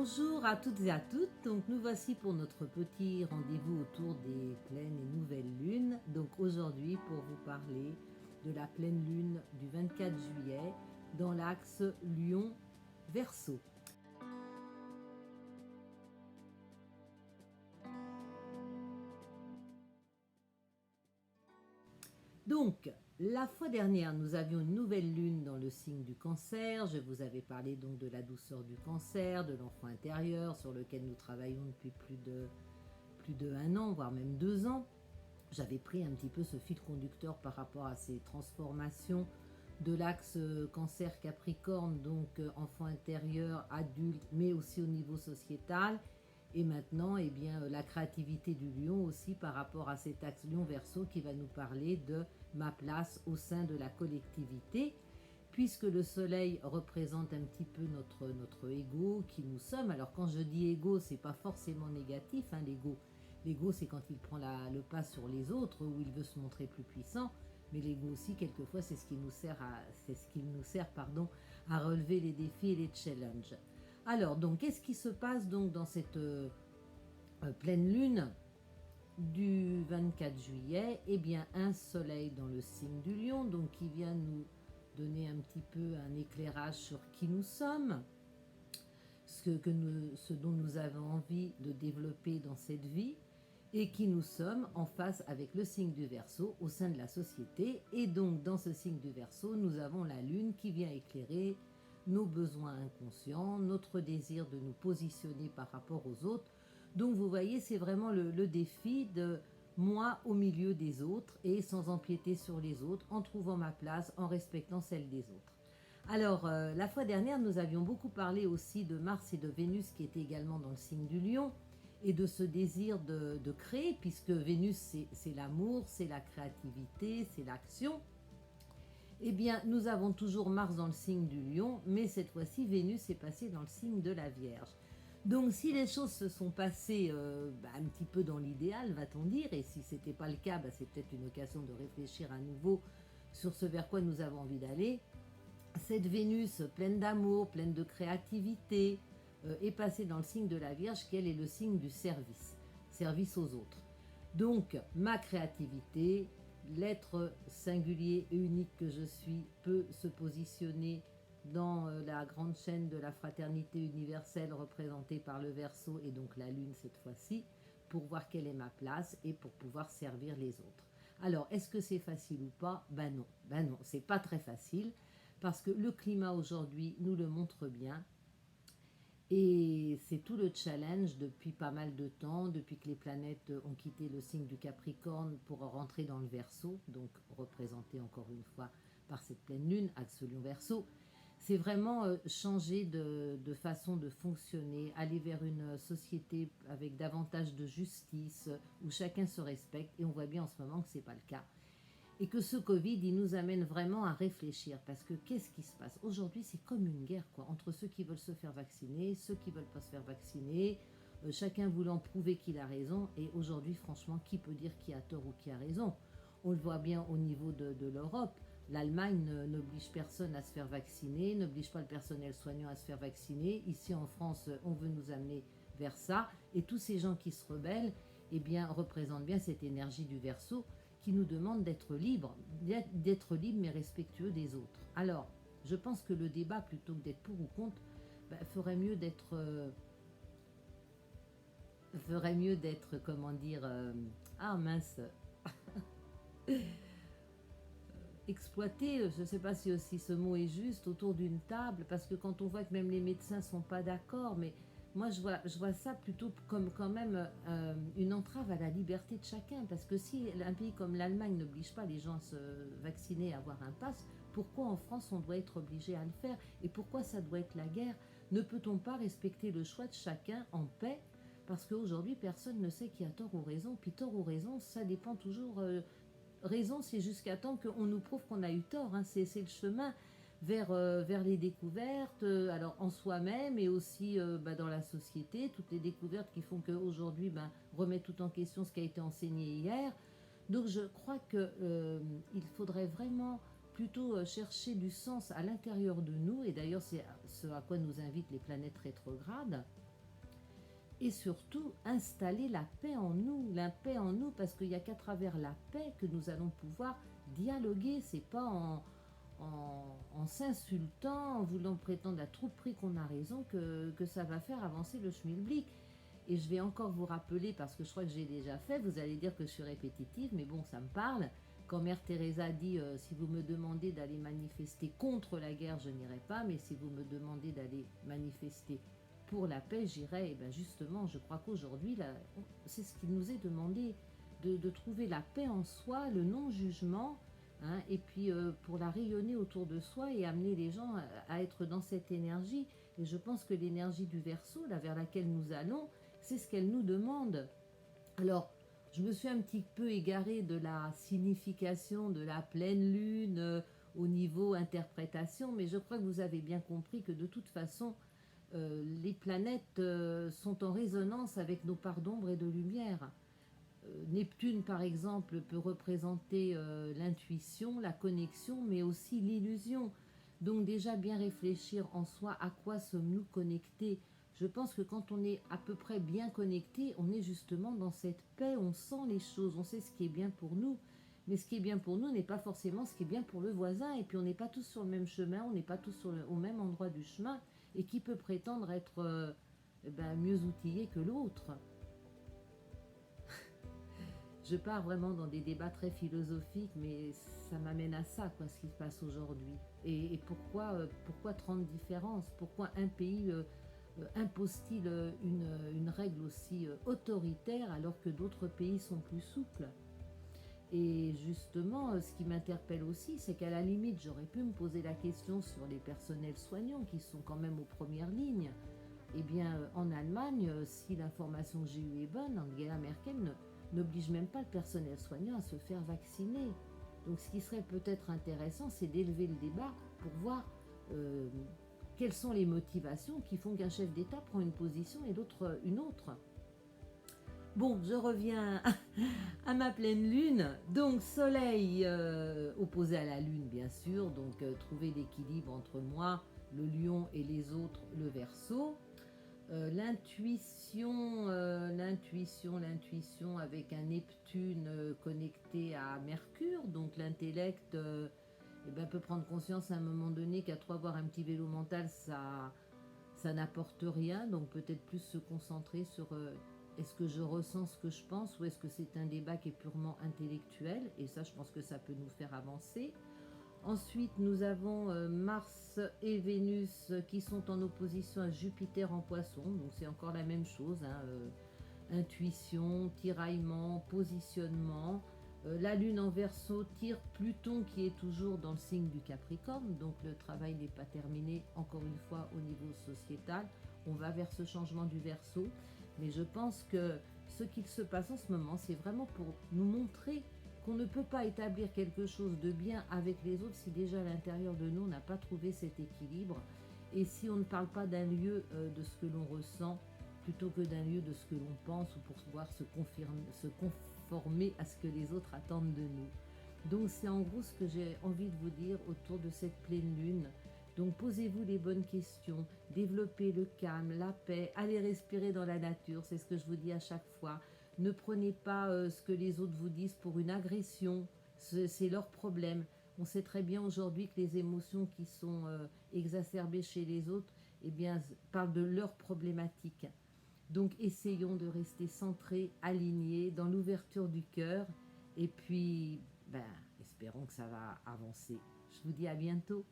Bonjour à toutes et à toutes, donc nous voici pour notre petit rendez-vous autour des pleines et nouvelles lunes. Donc aujourd'hui pour vous parler de la pleine lune du 24 juillet dans l'axe Lion-Verseau. Donc, la fois dernière, nous avions une nouvelle lune dans le signe du Cancer. Je vous avais parlé donc de la douceur du Cancer, de l'enfant intérieur sur lequel nous travaillons depuis plus de 1 an, voire même 2 ans. J'avais pris un petit peu ce fil conducteur par rapport à ces transformations de l'axe Cancer-Capricorne, donc enfant intérieur, adulte, mais aussi au niveau sociétal. Et maintenant, eh bien, la créativité du lion aussi par rapport à cet axe lion-verseau qui va nous parler de ma place au sein de la collectivité, puisque le soleil représente un petit peu notre ego, qui nous sommes. Alors quand je dis ego, c'est pas forcément négatif, hein, l'ego. L'ego, c'est quand il prend le pas sur les autres, où il veut se montrer plus puissant. Mais l'ego aussi, quelquefois, c'est ce qui nous sert, à relever les défis et les challenges. Alors, donc, qu'est-ce qui se passe donc dans cette pleine lune du 24 juillet? Eh bien, un soleil dans le signe du lion, donc qui vient nous donner un petit peu un éclairage sur qui nous sommes, ce dont nous avons envie de développer dans cette vie, et qui nous sommes en face avec le signe du Verseau au sein de la société. Et donc, dans ce signe du Verseau, nous avons la lune qui vient éclairer nos besoins inconscients, notre désir de nous positionner par rapport aux autres. Donc vous voyez, c'est vraiment le défi de moi au milieu des autres et sans empiéter sur les autres, en trouvant ma place, en respectant celle des autres. Alors, la fois dernière, nous avions beaucoup parlé aussi de Mars et de Vénus qui étaient également dans le signe du Lion et de ce désir de créer, puisque Vénus, c'est l'amour, c'est la créativité, c'est l'action. Eh bien, nous avons toujours Mars dans le signe du Lion, mais cette fois-ci, Vénus est passée dans le signe de la Vierge. Donc, si les choses se sont passées un petit peu dans l'idéal, va-t-on dire, et si ce n'était pas le cas, c'est peut-être une occasion de réfléchir à nouveau sur ce vers quoi nous avons envie d'aller. Cette Vénus pleine d'amour, pleine de créativité, est passée dans le signe de la Vierge, qui elle est le signe du service, service aux autres. Donc, ma créativité, l'être singulier et unique que je suis peut se positionner dans la grande chaîne de la fraternité universelle représentée par le Verseau et donc la Lune cette fois-ci, pour voir quelle est ma place et pour pouvoir servir les autres. Alors, est-ce que c'est facile ou pas? Ben non, c'est pas très facile, parce que le climat aujourd'hui nous le montre bien. Et c'est tout le challenge depuis pas mal de temps, depuis que les planètes ont quitté le signe du Capricorne pour rentrer dans le Verseau, donc représenté encore une fois par cette pleine lune, axe Lion-Verseau. C'est vraiment changer de façon de fonctionner, aller vers une société avec davantage de justice, où chacun se respecte, et on voit bien en ce moment que ce n'est pas le cas. Et que ce Covid, il nous amène vraiment à réfléchir, parce que qu'est-ce qui se passe? Aujourd'hui, c'est comme une guerre, quoi, entre ceux qui veulent se faire vacciner, ceux qui ne veulent pas se faire vacciner, chacun voulant prouver qu'il a raison, et aujourd'hui, franchement, qui peut dire qui a tort ou qui a raison? On le voit bien au niveau de l'Europe. L'Allemagne n'oblige personne à se faire vacciner, n'oblige pas le personnel soignant à se faire vacciner. Ici, en France, on veut nous amener vers ça, et tous ces gens qui se rebellent, eh bien, représentent bien cette énergie du Verseau, qui nous demande d'être libre mais respectueux des autres. Alors, je pense que le débat, plutôt que d'être pour ou contre, ferait mieux d'être, comment dire, ah mince, exploité, je ne sais pas si aussi ce mot est juste, autour d'une table, parce que quand on voit que même les médecins ne sont pas d'accord, mais moi je vois ça plutôt comme quand même une entrave à la liberté de chacun, parce que si un pays comme l'Allemagne n'oblige pas les gens à se vacciner, à avoir un pass, pourquoi en France on doit être obligé à le faire? Et pourquoi ça doit être la guerre? Ne peut-on pas respecter le choix de chacun en paix? Parce qu'aujourd'hui personne ne sait qui a tort ou raison, puis tort ou raison ça dépend toujours... raison, c'est jusqu'à temps qu'on nous prouve qu'on a eu tort, hein. C'est le chemin vers les découvertes, alors en soi-même et aussi dans la société, toutes les découvertes qui font qu'aujourd'hui, remet tout en question ce qui a été enseigné hier. Donc je crois qu'il faudrait vraiment plutôt chercher du sens à l'intérieur de nous, et d'ailleurs c'est ce à quoi nous invitent les planètes rétrogrades, et surtout installer la paix en nous, parce qu'il n'y a qu'à travers la paix que nous allons pouvoir dialoguer. C'est pas en s'insultant, en voulant prétendre à tout prix qu'on a raison que ça va faire avancer le schmilblick. Et je vais encore vous rappeler, parce que je crois que j'ai déjà fait, vous allez dire que je suis répétitive, mais bon, ça me parle. Quand Mère Teresa dit si vous me demandez d'aller manifester contre la guerre, je n'irai pas, mais si vous me demandez d'aller manifester pour la paix, j'irai. Et bien justement, je crois qu'aujourd'hui, c'est ce qu'il nous est demandé, de trouver la paix en soi, le non-jugement, hein, et puis pour la rayonner autour de soi et amener les gens à être dans cette énergie. Et je pense que l'énergie du Verseau, là vers laquelle nous allons, c'est ce qu'elle nous demande. Alors, je me suis un petit peu égarée de la signification de la pleine lune au niveau interprétation, mais je crois que vous avez bien compris que de toute façon, les planètes sont en résonance avec nos parts d'ombre et de lumière. Neptune, par exemple, peut représenter l'intuition, la connexion, mais aussi l'illusion. Donc déjà bien réfléchir en soi à quoi sommes-nous connectés. Je pense que quand on est à peu près bien connecté, on est justement dans cette paix, on sent les choses, on sait ce qui est bien pour nous. Mais ce qui est bien pour nous n'est pas forcément ce qui est bien pour le voisin. Et puis on n'est pas tous sur le même chemin, on n'est pas tous au même endroit du chemin. Et qui peut prétendre être mieux outillé que l'autre? Je pars vraiment dans des débats très philosophiques, mais ça m'amène à ça, quoi, ce qui se passe aujourd'hui. Et pourquoi 30 différences? Pourquoi un pays impose-t-il une règle aussi autoritaire alors que d'autres pays sont plus souples? Et justement, ce qui m'interpelle aussi, c'est qu'à la limite, j'aurais pu me poser la question sur les personnels soignants qui sont quand même aux premières lignes. Eh bien, en Allemagne, si l'information que j'ai eue est bonne, Angela Merkel n'oblige même pas le personnel soignant à se faire vacciner. Donc ce qui serait peut-être intéressant, c'est d'élever le débat pour voir quelles sont les motivations qui font qu'un chef d'État prend une position et l'autre une autre. Bon, je reviens à ma pleine lune. Donc soleil opposé à la lune, bien sûr. Donc trouver l'équilibre entre moi, le lion, et les autres, le Verseau. L'intuition avec un Neptune connecté à Mercure, donc l'intellect peut prendre conscience à un moment donné qu'à trop avoir un petit vélo mental, ça n'apporte rien, donc peut-être plus se concentrer sur est-ce que je ressens ce que je pense ou est-ce que c'est un débat qui est purement intellectuel, et ça je pense que ça peut nous faire avancer. Ensuite, nous avons Mars et Vénus qui sont en opposition à Jupiter en Poisson. Donc c'est encore la même chose, hein, intuition, tiraillement, positionnement. La Lune en Verseau tire Pluton qui est toujours dans le signe du Capricorne. Donc le travail n'est pas terminé, encore une fois, au niveau sociétal. On va vers ce changement du Verseau. Mais je pense que ce qu'il se passe en ce moment, c'est vraiment pour nous montrer qu'on ne peut pas établir quelque chose de bien avec les autres si déjà à l'intérieur de nous on n'a pas trouvé cet équilibre, et si on ne parle pas d'un lieu de ce que l'on ressent plutôt que d'un lieu de ce que l'on pense, ou pour pouvoir se conformer à ce que les autres attendent de nous. Donc c'est en gros ce que j'ai envie de vous dire autour de cette pleine lune. Donc posez-vous les bonnes questions, développez le calme, la paix, allez respirer dans la nature, c'est ce que je vous dis à chaque fois. Ne prenez pas ce que les autres vous disent pour une agression, c'est leur problème. On sait très bien aujourd'hui que les émotions qui sont exacerbées chez les autres, eh bien, parlent de leurs problématiques. Donc essayons de rester centrés, alignés, dans l'ouverture du cœur, et puis espérons que ça va avancer. Je vous dis à bientôt.